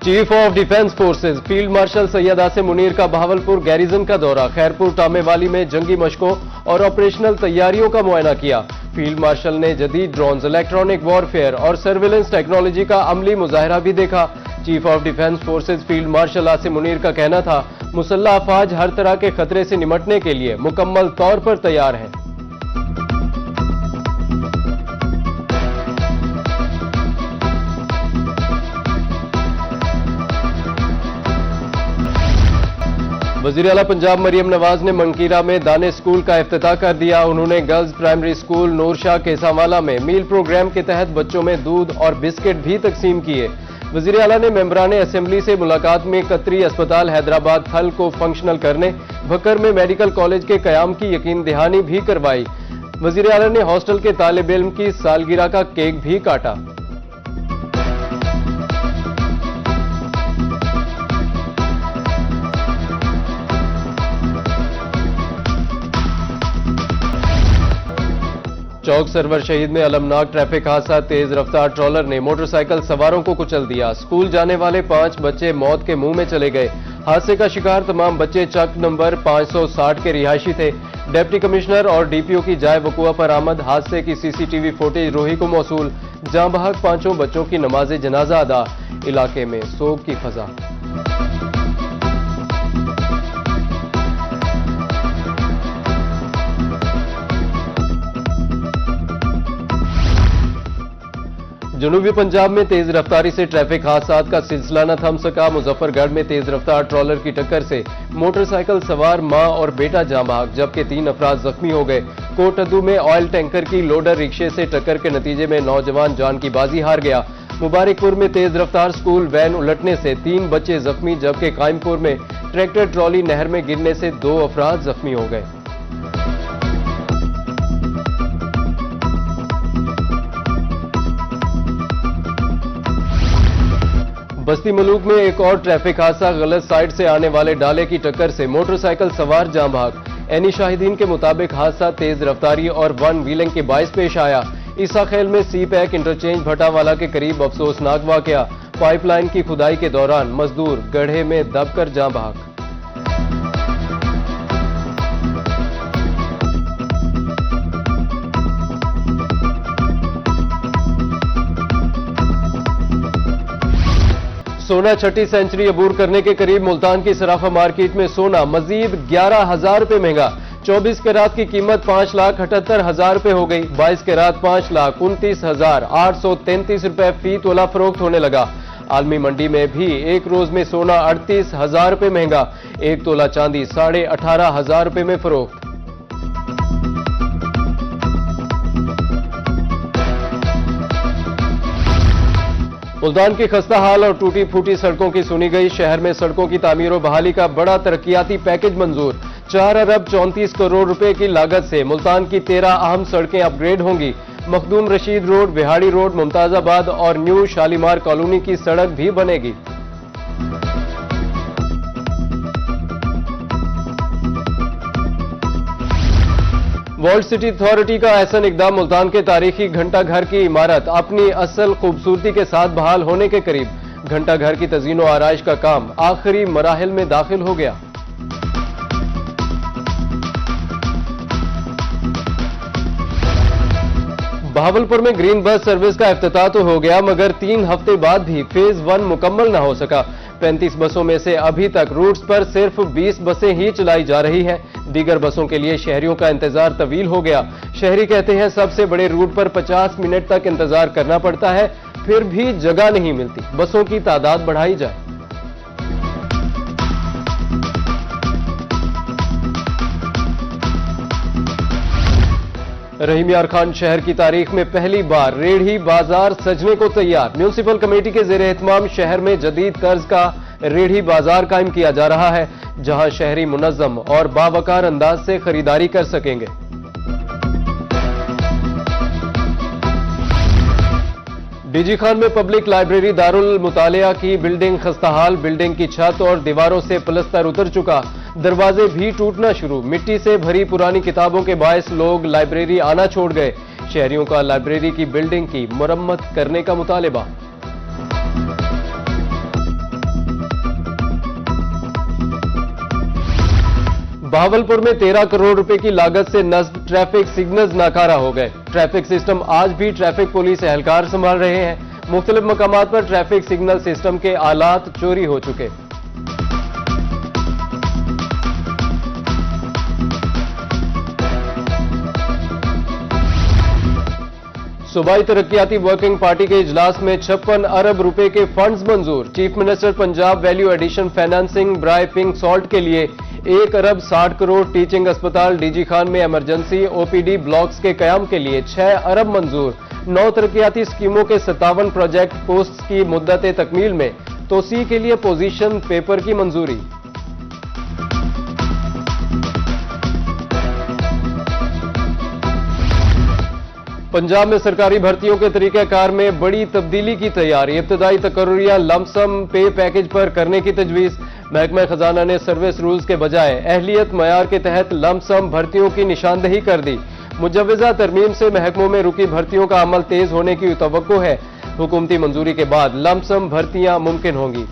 Chief of defence forces field marshal Syed Asim Munir का Bahawalpur garrison का दौरा, खैरपुर टामेवाली में जंगी मशकों और ऑपरेशनल तैयारियों का मुआयना किया। फील्ड मार्शल ने जदीद ड्रोन्स, इलेक्ट्रॉनिक वॉरफेयर और सर्विलेंस टेक्नोलॉजी का अमली मुजाहिरा भी देखा। Chief of defence forces field marshal Asim Munir का कहना था, मुसल्लह अफवाज हर तरह के खतरे से निपटने के लिए मुकम्मल तौर पर तैयार हैं। वज़ीर आला पंजाब मरियम नवाज ने मंकीरा में दाने स्कूल का इफ्तिताह कर दिया। उन्होंने गर्ल्स प्राइमरी स्कूल नूरशाह केसावाला में मील प्रोग्राम के तहत बच्चों में दूध और बिस्किट भी तकसीम किए। वज़ीर आला ने मेंबरान असेंबली से मुलाकात में कतरी अस्पताल हैदराबाद थल को फंक्शनल करने, भक्कर में मेडिकल कॉलेज के कयाम की यकीन दहानी भी करवाई। वज़ीर आला ने हॉस्टल के तालिब इल्म की सालगिरह का केक भी काटा। चौक सरवर शहीद में अलमनाक ट्रैफिक हादसा, तेज रफ्तार ट्रॉलर ने मोटरसाइकिल सवारों को कुचल दिया। स्कूल जाने वाले 5 बच्चे मौत के मुंह में चले गए। हादसे का शिकार तमाम बच्चे चक नंबर 560 के रिहायशी थे। डिप्टी कमिश्नर और डीपीओ की जाए वकुआ पर आमद, हादसे की सीसीटीवी फुटेज रोही को मौसूल। जाँ बहक 5 बच्चों की नमाज जनाजा अदा, इलाके में सोग की फजा। जनूबी पंजाब में तेज रफ्तारी से ट्रैफिक हादसात का सिलसिला न थम सका। मुजफ्फरगढ़ में तेज रफ्तार ट्रॉलर की टक्कर से मोटरसाइकिल सवार मां और बेटा जाँ बहक, जबकि 3 अफराद जख्मी हो गए। कोटद्दू में ऑयल टैंकर की लोडर रिक्शे से टक्कर के नतीजे में नौजवान जान की बाजी हार गया। मुबारकपुर में तेज रफ्तार स्कूल वैन उलटने से 3 बच्चे जख्मी, जबकि कायमपुर में ट्रैक्टर ट्रॉली नहर में गिरने से 2 अफराद जख्मी हो गए। बस्ती मलूक में एक और ट्रैफिक हादसा, गलत साइड से आने वाले डाले की टक्कर से मोटरसाइकिल सवार जाँ बहक। एनी शाहिदीन के मुताबिक हादसा तेज रफ्तारी और वन व्हीलिंग के बायस पेश आया। ईसा खेल में सी पैक इंटरचेंज भटावाला के करीब अफसोसनाक वाकया, पाइपलाइन की खुदाई के दौरान मजदूर गड्ढे में दबकर जाँ बहक। सोना छठी सेंचुरी अबूर करने के करीब, मुल्तान की सराफा मार्केट में सोना मजीद 11,000 रुपए महंगा। 24 कैरात की कीमत 5,78,000 रुपए हो गई। 22 कैरात 5,29,833 रुपए फी तोला फरोख्त होने लगा। आलमी मंडी में भी एक रोज में सोना 38,000 रुपए महंगा, 1 तोला चांदी 18,500 रुपए में फरोख्त। मुल्तान की खस्ता हाल और टूटी फूटी सड़कों की सुनी गई। शहर में सड़कों की तामीर और बहाली का बड़ा तरक्याती पैकेज मंजूर। 4 अरब 34 करोड़ रुपए की लागत से मुल्तान की 13 अहम सड़कें अपग्रेड होंगी। मखदूम रशीद रोड, बिहाड़ी रोड, मुमताजाबाद और न्यू शालीमार कॉलोनी की सड़क भी बनेगी। वर्ल्ड सिटी अथॉरिटी का एहसन इकदाम, मुल्तान के तारीखी घंटा घर की इमारत अपनी असल खूबसूरती के साथ बहाल होने के करीब। घंटा घर की तज़ीन व आराइश का काम आखिरी मराहिल में दाखिल हो गया। बहावलपुर में ग्रीन बस सर्विस का इफ्तिताह तो हो गया, मगर 3 हफ्ते बाद भी फेज 1 मुकम्मल न हो सका। 35 बसों में से अभी तक रूट्स पर सिर्फ 20 बसें ही चलाई जा रही हैं। दीगर बसों के लिए शहरियों का इंतजार तवील हो गया। शहरी कहते हैं सबसे बड़े रूट पर 50 मिनट तक इंतजार करना पड़ता है, फिर भी जगह नहीं मिलती। बसों की तादाद बढ़ाई जाए। रहीम यार खान शहर की तारीख में पहली बार रेढ़ी बाजार सजने को तैयार। म्यूनिसिपल कमेटी के जेर एहतमाम शहर में जदीद तर्ज का रेढ़ी बाजार कायम किया जा रहा है, जहां शहरी मुनज्जम और बावकार अंदाज से खरीदारी कर सकेंगे। डीजी खान में पब्लिक लाइब्रेरी दारुल मुतालिया की बिल्डिंग खस्ताहाल, बिल्डिंग की छत और दीवारों से प्लस्तर उतर चुका, दरवाजे भी टूटना शुरू। मिट्टी से भरी पुरानी किताबों के बायस लोग लाइब्रेरी आना छोड़ गए। शहरियों का लाइब्रेरी की बिल्डिंग की मुरम्मत करने का मुतालिबा। बहावलपुर में 13 करोड़ रुपए की लागत से नस्ब ट्रैफिक सिग्नल्स नाकारा हो गए। ट्रैफिक सिस्टम आज भी ट्रैफिक पुलिस एहलकार संभाल रहे हैं। मुख्तलिफ मकामात पर ट्रैफिक सिग्नल सिस्टम के आलात चोरी हो चुके। सूबाई तरक्याती वर्किंग पार्टी के इजलास में 56 अरब रुपए के फंड्स मंजूर। Chief minister Punjab value addition financing ब्राय पिंक सॉल्ट के लिए 1 अरब 60 करोड़, टीचिंग अस्पताल डीजी खान में इमरजेंसी ओपीडी ब्लॉक्स के कयाम के लिए 6 अरब मंजूर। 9 तरक्याती स्कीमों के 57 प्रोजेक्ट पोस्ट की मुद्दत तकमील में तोसी के लिए पोजीशन पेपर की मंजूरी। पंजाब में सरकारी भर्तियों के तरीक़ाकार में बड़ी तब्दीली की तैयारी। इब्तदाई तकर्रुरियां लमसम पे पैकेज पर करने की तजवीज़। महकमा खजाना ने सर्विस रूल्स के बजाय अहलियत मयार के तहत लमसम भर्तियों की निशानदही कर दी। मुजव्वज़ा तरमीम से महकमों में रुकी भर्तियों का अमल तेज होने की तवक्को है। हुकूमती मंजूरी के बाद लमसम भर्तियां मुमकिन होंगी।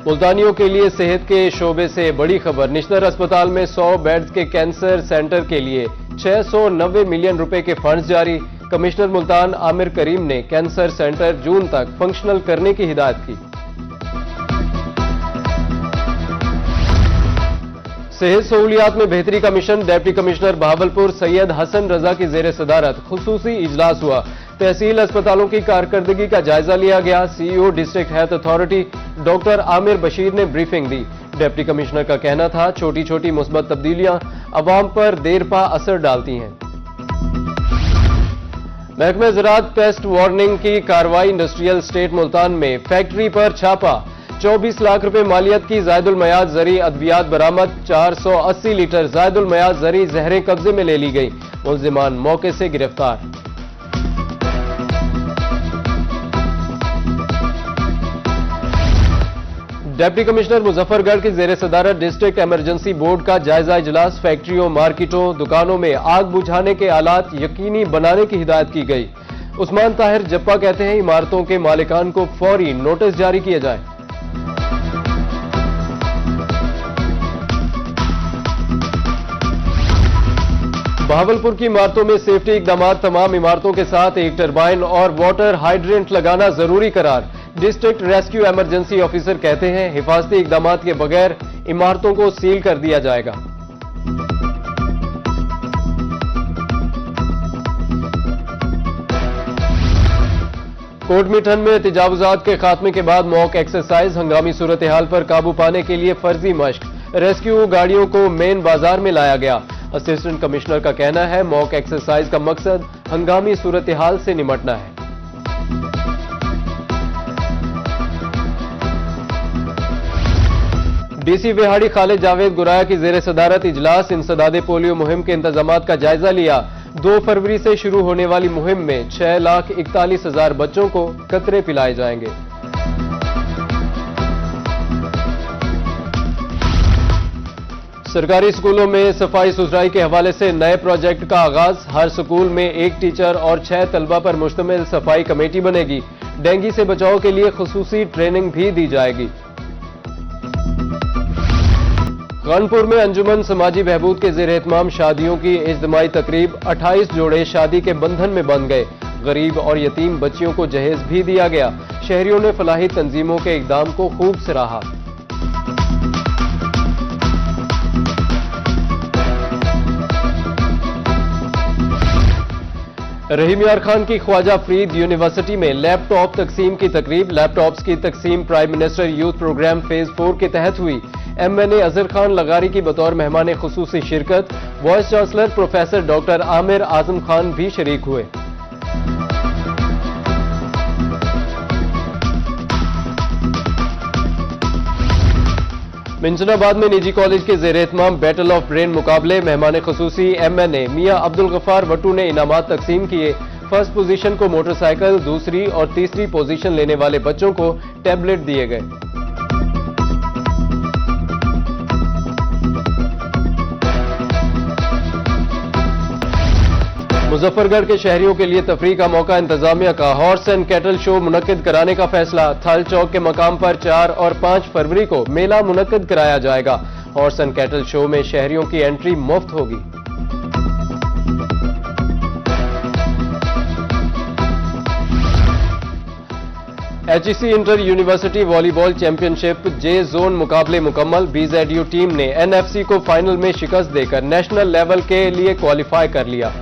मुल्तानियों के लिए सेहत के शोबे से बड़ी खबर। निश्तर अस्पताल में 100 बेड्स के कैंसर सेंटर के लिए 690 मिलियन रुपए के फंड्स जारी। कमिश्नर मुल्तान आमिर करीम ने कैंसर सेंटर जून तक फंक्शनल करने की हिदायत की। सेहत सहूलियात में बेहतरी का मिशन। डिप्टी कमिश्नर बहावलपुर सैयद हसन रजा की जेर सदारत खुसूसी इजलास हुआ। तहसील अस्पतालों की कारकर्दगी का जायजा लिया गया। CEO district health authority doctor Aamir Bashir ने ब्रीफिंग दी। डिप्टी कमिश्नर का कहना था छोटी छोटी मुस्बत तब्दीलियां अवाम पर देर पा असर डालती हैं। महकमे ज़राअत पेस्ट वार्निंग की कार्रवाई। इंडस्ट्रियल स्टेट मुल्तान में फैक्ट्री पर छापा। 24 लाख रुपए मालियत की जायदुल मयाद जरी अद्वियात बरामद। 480 लीटर जायदुल मयाद जरी जहरें कब्जे में ले ली गई। मुल्जिमान मौके से गिरफ्तार। डिप्टी कमिश्नर मुजफ्फरगढ़ की जेर सदारत डिस्ट्रिक्ट इमरजेंसी बोर्ड का जायजा इजलास। फैक्ट्रियों, मार्केटों, दुकानों में आग बुझाने के आलात यकीनी बनाने की हिदायत की गई। उस्मान ताहिर जप्पा कहते हैं इमारतों के मालिकान को फौरी नोटिस जारी किया जाए। बहावलपुर की इमारतों में सेफ्टी इकदाम। तमाम इमारतों के साथ एक टरबाइन और वाटर हाइड्रेंट लगाना जरूरी करार। डिस्ट्रिक्ट रेस्क्यू इमरजेंसी ऑफिसर कहते हैं हिफाजती इकदाम के बगैर इमारतों को सील कर दिया जाएगा। कोटमीठन में तजावुजात के खात्मे के बाद मॉक एक्सरसाइज। हंगामी सूरत हाल पर काबू पाने के लिए फर्जी मश्क। रेस्क्यू गाड़ियों को मेन बाजार में लाया गया। असिस्टेंट कमिश्नर का कहना है मॉक एक्सरसाइज का मकसद हंगामी सूरत हाल से निमटना है। डीसी विहाड़ी खालिद जावेद गुराया की जेर सदारत इजलास। इंसदादे पोलियो मुहिम के इंतजामात का जायजा लिया। 2 फरवरी से शुरू होने वाली मुहिम में 6,41,000 बच्चों को कतरे पिलाए जाएंगे। सरकारी स्कूलों में सफाई सुथराई के हवाले से नए प्रोजेक्ट का आगाज। हर स्कूल में 1 टीचर और 6 तलबा पर मुश्तमिल सफाई कमेटी बनेगी। डेंगू से बचाव के लिए खुसूसी ट्रेनिंग भी दी जाएगी। कानपुर में अंजुमन समाजी बहबूद के जेर एहतमाम शादियों की इज्तिमाई तकरीब। 28 जोड़े शादी के बंधन में बंध गए। गरीब और यतीम बच्चियों को जहेज भी दिया गया। शहरियों ने फलाही तंजीमों के इकदाम को खूब सराहा। रहीम यार खान की ख्वाजा फरीद यूनिवर्सिटी में लैपटॉप तकसीम की तकरीब। लैपटॉप्स की तकसीम prime minister youth programme phase 4 के तहत हुई। MNA अजहर खान लगारी की बतौर मेहमान खुसूसी शिरकत। Vice chancellor professor doctor Aamir Azam Khan भी शरीक हुए। मिंजनाबाद में निजी कॉलेज के जेर एहतमाम बैटल ऑफ ब्रेन मुकाबले। मेहमान खुसूसी MNA मियां अब्दुल गफ्फार वट्टू ने इनामात तकसीम किए। फर्स्ट पोजीशन को मोटरसाइकिल, दूसरी और तीसरी पोजीशन लेने वाले बच्चों को टैबलेट दिए गए। मुजफ्फरगढ़ के शहरियों के लिए तफरीह का मौका, इंतजामिया का हॉर्स एंड कैटल शो मुनक्किद कराने का फैसला। थल चौक के मकाम पर 4 और 5 फरवरी को मेला मुनक्किद कराया जाएगा। हॉर्स एंड कैटल शो में शहरियों की एंट्री मुफ्त होगी। HEC inter university volleyball championship J zone मुकाबले मुकम्मल। BZU टीम ने NFC को फाइनल में शिकस्त देकर नेशनल लेवल के लिए क्वालिफाई कर लिया।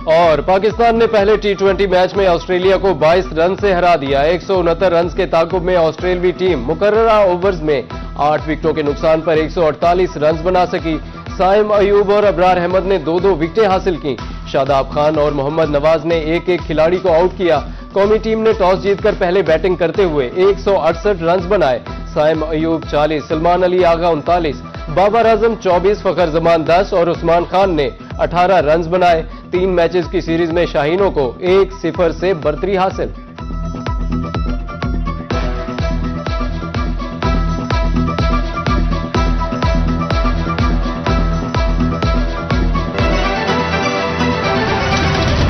और पाकिस्तान ने पहले T20 मैच में ऑस्ट्रेलिया को 22 रन से हरा दिया। 169 रन के ताकुब में ऑस्ट्रेलवी टीम मुकर्ररा ओवर्स में 8 विकेटों के नुकसान पर 148 रन बना सकी। साइम अयूब और अबरार अहमद ने 2-2 विकेटें हासिल की। शादाब खान और मोहम्मद नवाज ने एक-एक खिलाड़ी को आउट किया। कौमी टीम ने टॉस जीतकर पहले बैटिंग करते हुए 168 रन बनाए। साइम अयूब 40, सलमान अली आगा 39, बाबर आजम 24, फखर जमान 10 और उस्मान खान ने 18 रन बनाए। 3 मैचेस की सीरीज में शाहीनों को 1-0 से बढ़तरी हासिल।